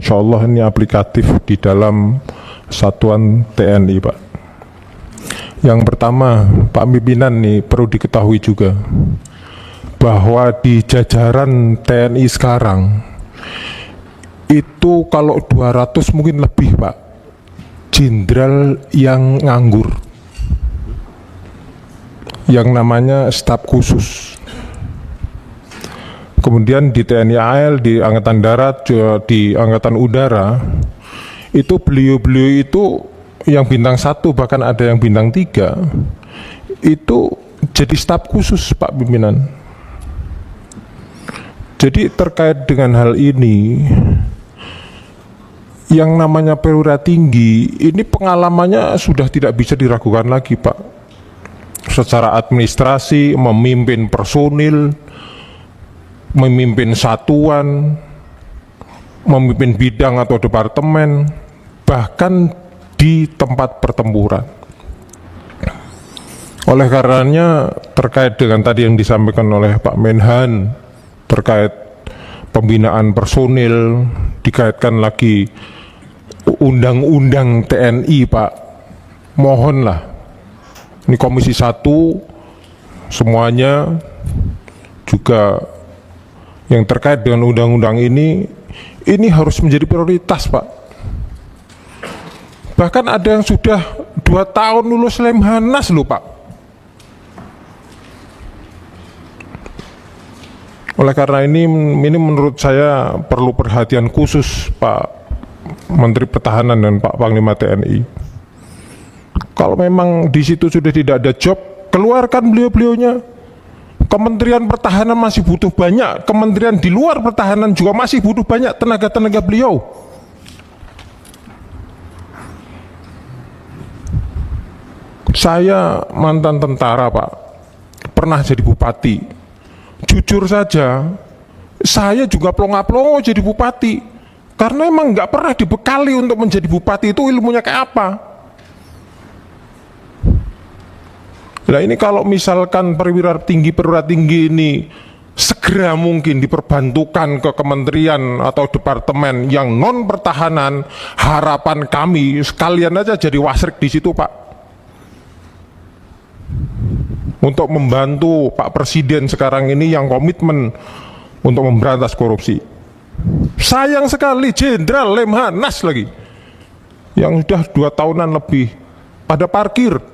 Insya Allah ini aplikatif di dalam satuan TNI, Pak. Yang pertama, Pak pimpinan nih perlu diketahui juga bahwa di jajaran TNI sekarang itu kalau 200 mungkin lebih, Pak, jenderal yang nganggur, yang namanya staf khusus. Kemudian di TNI AL, di Angkatan Darat, di Angkatan Udara, itu beliau-beliau itu yang bintang 1 bahkan ada yang bintang 3 itu jadi staf khusus, Pak pimpinan. Jadi terkait dengan hal ini, yang namanya perwira tinggi ini pengalamannya sudah tidak bisa diragukan lagi, Pak. Secara administrasi, memimpin personil, memimpin satuan, memimpin bidang atau departemen, bahkan di tempat pertempuran. Oleh karenanya terkait dengan tadi yang disampaikan oleh Pak Menhan terkait pembinaan personil, dikaitkan lagi undang-undang TNI, Pak, mohonlah ini Komisi 1 semuanya juga yang terkait dengan undang-undang ini harus menjadi prioritas, Pak. Bahkan ada yang sudah 2 tahun lulus Lemhanas loh, Pak. Oleh karena ini menurut saya perlu perhatian khusus Pak Menteri Pertahanan dan Pak Panglima TNI. Kalau memang di situ sudah tidak ada job, keluarkan beliau-beliaunya. Kementerian Pertahanan masih butuh banyak, kementerian di luar pertahanan juga masih butuh banyak tenaga-tenaga beliau. Saya mantan tentara, Pak, pernah jadi bupati. Jujur saja, saya juga plonga-plongo jadi bupati, karena emang nggak pernah dibekali untuk menjadi bupati itu ilmunya kayak apa. Nah ini kalau misalkan perwira tinggi ini segera mungkin diperbantukan ke kementerian atau departemen yang non pertahanan, harapan kami sekalian aja jadi wasrik di situ, Pak, untuk membantu Pak Presiden sekarang ini yang komitmen untuk memberantas korupsi. Sayang sekali Jenderal Lemhanas lagi yang sudah 2 tahunan lebih pada parkir.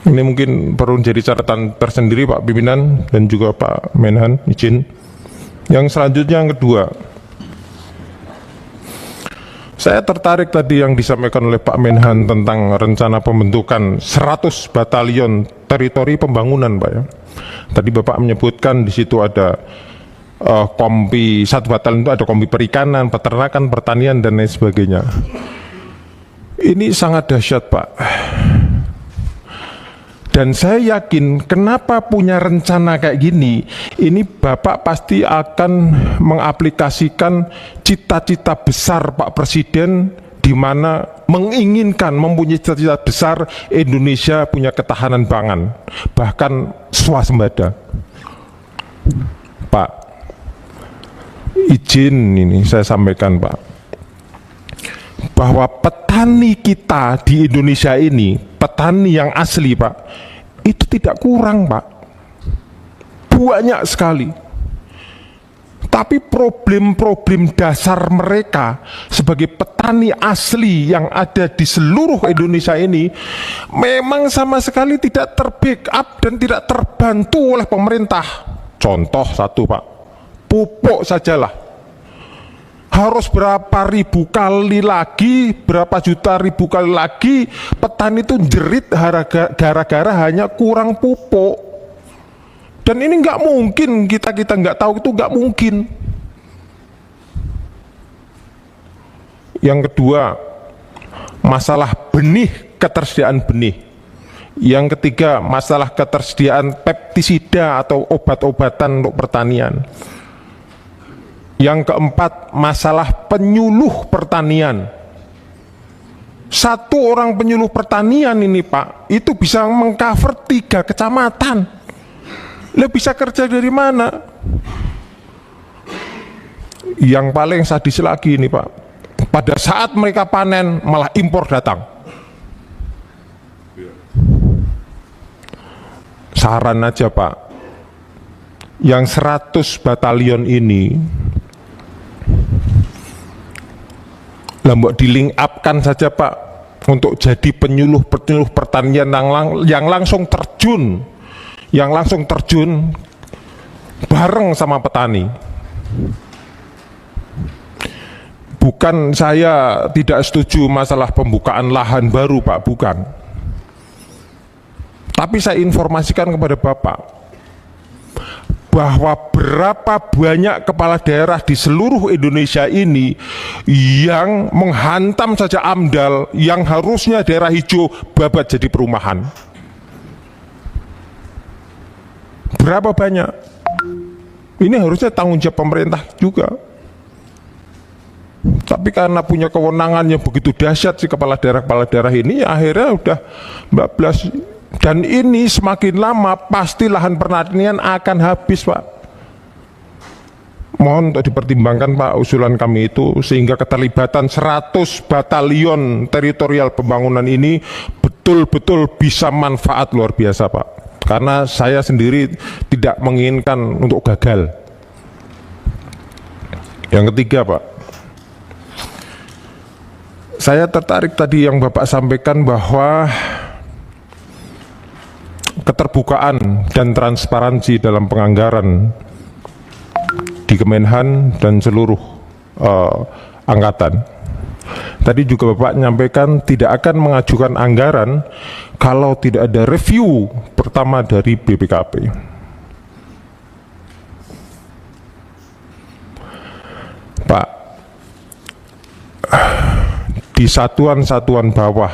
Ini mungkin perlu jadi catatan tersendiri, Pak pimpinan dan juga Pak Menhan, izin. Yang selanjutnya, yang kedua, saya tertarik tadi yang disampaikan oleh Pak Menhan tentang rencana pembentukan 100 batalion teritori pembangunan, Pak ya. Tadi Bapak menyebutkan di situ ada kompi, 1 batalion itu ada kompi perikanan, peternakan, pertanian dan lain sebagainya. Ini sangat dahsyat, Pak. Dan saya yakin kenapa punya rencana kayak gini, ini Bapak pasti akan mengaplikasikan cita-cita besar Pak Presiden, di mana menginginkan mempunyai cita-cita besar Indonesia punya ketahanan pangan, bahkan swasembada. Pak, izin ini saya sampaikan, Pak, bahwa petani kita di Indonesia ini, petani yang asli, Pak, itu tidak kurang, Pak, banyak sekali. Tapi problem-problem dasar mereka sebagai petani asli yang ada di seluruh Indonesia ini memang sama sekali tidak terbackup dan tidak terbantu oleh pemerintah. Contoh satu, Pak, pupuk sajalah harus berapa ribu kali lagi, berapa juta ribu kali lagi petani itu jerit gara-gara hanya kurang pupuk. Dan ini nggak mungkin, kita nggak tahu, itu nggak mungkin. Yang kedua, masalah benih, ketersediaan benih. Yang ketiga, masalah ketersediaan pestisida atau obat-obatan untuk pertanian. Yang keempat, masalah penyuluh pertanian. 1 orang penyuluh pertanian ini, Pak, itu bisa mengcover 3 kecamatan. Lah bisa kerja dari mana? Yang paling sadis lagi ini Pak, pada saat mereka panen malah impor datang. Saran aja Pak, yang 100 batalion ini lambok di link up kan saja Pak, untuk jadi penyuluh pertanian yang langsung terjun, bareng sama petani. Bukan saya tidak setuju masalah pembukaan lahan baru Pak, bukan. Tapi saya informasikan kepada Bapak bahwa berapa banyak kepala daerah di seluruh Indonesia ini yang menghantam saja AMDAL yang harusnya daerah hijau babat jadi perumahan. Berapa banyak? Ini harusnya tanggung jawab pemerintah juga. Tapi karena punya kewenangan yang begitu dahsyat si kepala daerah ini, ya akhirnya udah 14. Dan ini semakin lama pasti lahan pertanian akan habis Pak. Mohon untuk dipertimbangkan Pak usulan kami itu, sehingga keterlibatan 100 batalion teritorial pembangunan ini betul-betul bisa manfaat luar biasa Pak. Karena saya sendiri tidak menginginkan untuk gagal. Yang ketiga Pak, saya tertarik tadi yang Bapak sampaikan bahwa keterbukaan dan transparansi dalam penganggaran di Kemenhan dan seluruh angkatan. Tadi juga Bapak menyampaikan tidak akan mengajukan anggaran kalau tidak ada review pertama dari BPKP. Pak, di satuan-satuan bawah,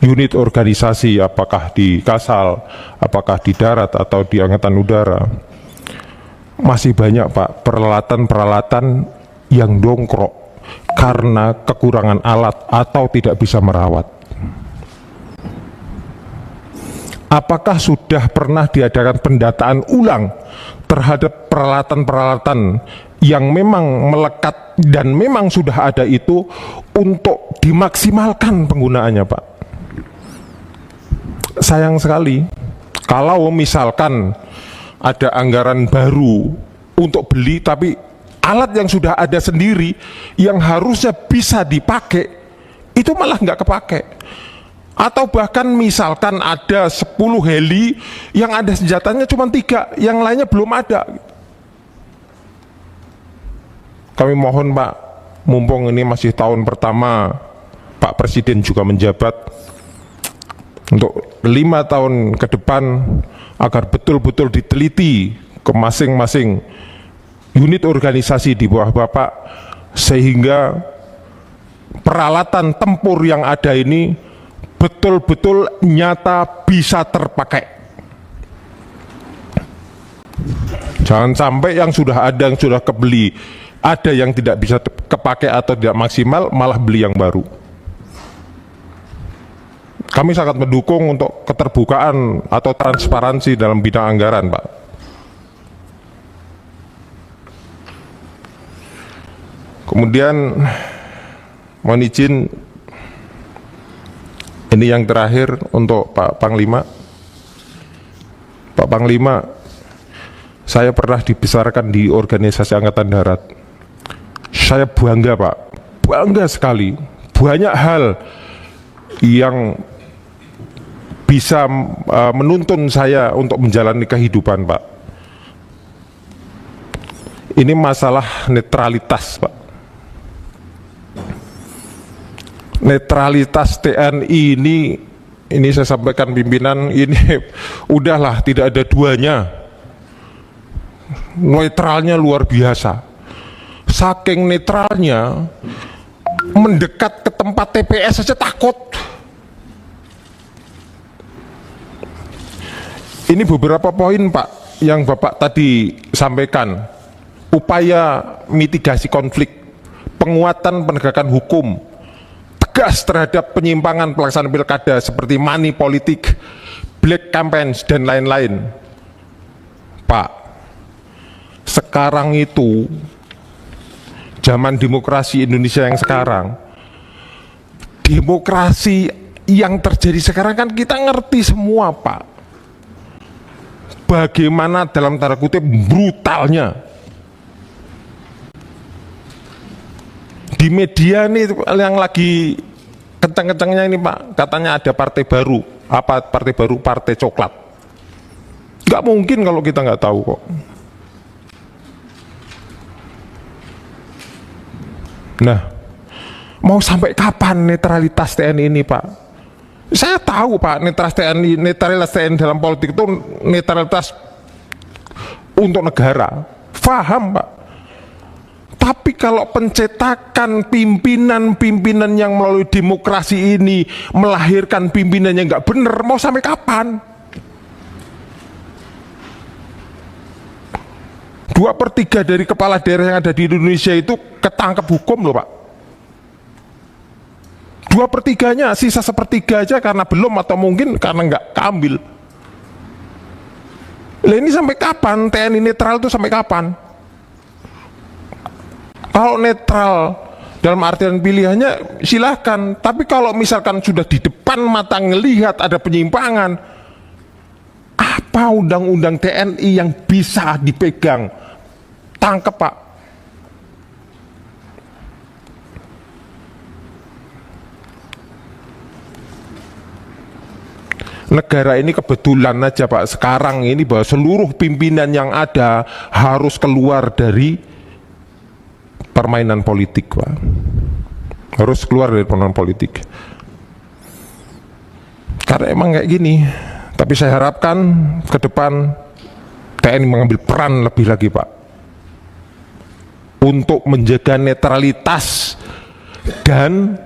unit organisasi, apakah di Kasal, apakah di darat atau di Angkatan Udara, masih banyak Pak peralatan-peralatan yang dongkrok karena kekurangan alat atau tidak bisa merawat. Apakah sudah pernah diadakan pendataan ulang terhadap peralatan-peralatan yang memang melekat dan memang sudah ada itu untuk dimaksimalkan penggunaannya Pak? Sayang sekali kalau misalkan ada anggaran baru untuk beli, tapi alat yang sudah ada sendiri yang harusnya bisa dipakai itu malah nggak kepake. Atau bahkan misalkan ada 10 heli yang ada senjatanya cuma 3, yang lainnya belum ada. Kami mohon Pak, mumpung ini masih tahun pertama Pak Presiden juga menjabat, untuk 5 tahun ke depan agar betul-betul diteliti ke masing-masing unit organisasi di bawah Bapak, sehingga peralatan tempur yang ada ini betul-betul nyata bisa terpakai. Jangan sampai yang sudah ada, yang sudah kebeli, ada yang tidak bisa kepakai atau tidak maksimal, malah beli yang baru. Kami sangat mendukung untuk keterbukaan atau transparansi dalam bidang anggaran Pak. Kemudian mohon izin, ini yang terakhir untuk Pak Panglima. Pak Panglima, saya pernah dibesarkan di organisasi Angkatan Darat. Saya bangga Pak, bangga sekali. Banyak hal yang bisa menuntun saya untuk menjalani kehidupan Pak. Ini masalah netralitas Pak. Netralitas TNI ini saya sampaikan pimpinan, ini udahlah tidak ada duanya. Netralnya luar biasa. Saking netralnya, mendekat ke tempat TPS saja takut. Ini beberapa poin Pak yang Bapak tadi sampaikan. Upaya mitigasi konflik, penguatan penegakan hukum, tegas terhadap penyimpangan pelaksanaan pilkada seperti money politik, black campaigns dan lain-lain. Pak, sekarang itu zaman demokrasi Indonesia yang sekarang. Demokrasi yang terjadi sekarang kan kita ngerti semua, Pak. Bagaimana dalam tanda kutip brutalnya. Di media nih yang lagi kencang-kencangnya ini, Pak, katanya ada partai baru. Apa partai baru? Partai coklat. Nggak mungkin kalau kita nggak tahu kok. Nah, mau sampai kapan netralitas TNI ini, Pak? Saya tahu, Pak, netralitas TNI dalam politik itu netralitas untuk negara. Faham, Pak. Tapi kalau pencetakan pimpinan-pimpinan yang melalui demokrasi ini melahirkan pimpinan yang nggak benar, mau sampai kapan? 2/3 dari kepala daerah yang ada di Indonesia itu ketangkep hukum loh, Pak. 2/3-nya, sisa 1/3 aja karena belum atau mungkin karena nggak keambil. Lah ini sampai kapan? TNI netral itu sampai kapan? Kalau netral dalam artian pilihannya silahkan, tapi kalau misalkan sudah di depan mata ngelihat ada penyimpangan, apa undang-undang TNI yang bisa dipegang? Tangkep, Pak. Negara ini kebetulan aja, Pak, sekarang ini bahwa seluruh pimpinan yang ada harus keluar dari permainan politik, Pak. Harus keluar dari permainan politik. Karena emang kayak gini. Tapi saya harapkan ke depan TNI mengambil peran lebih lagi, Pak, untuk menjaga netralitas dan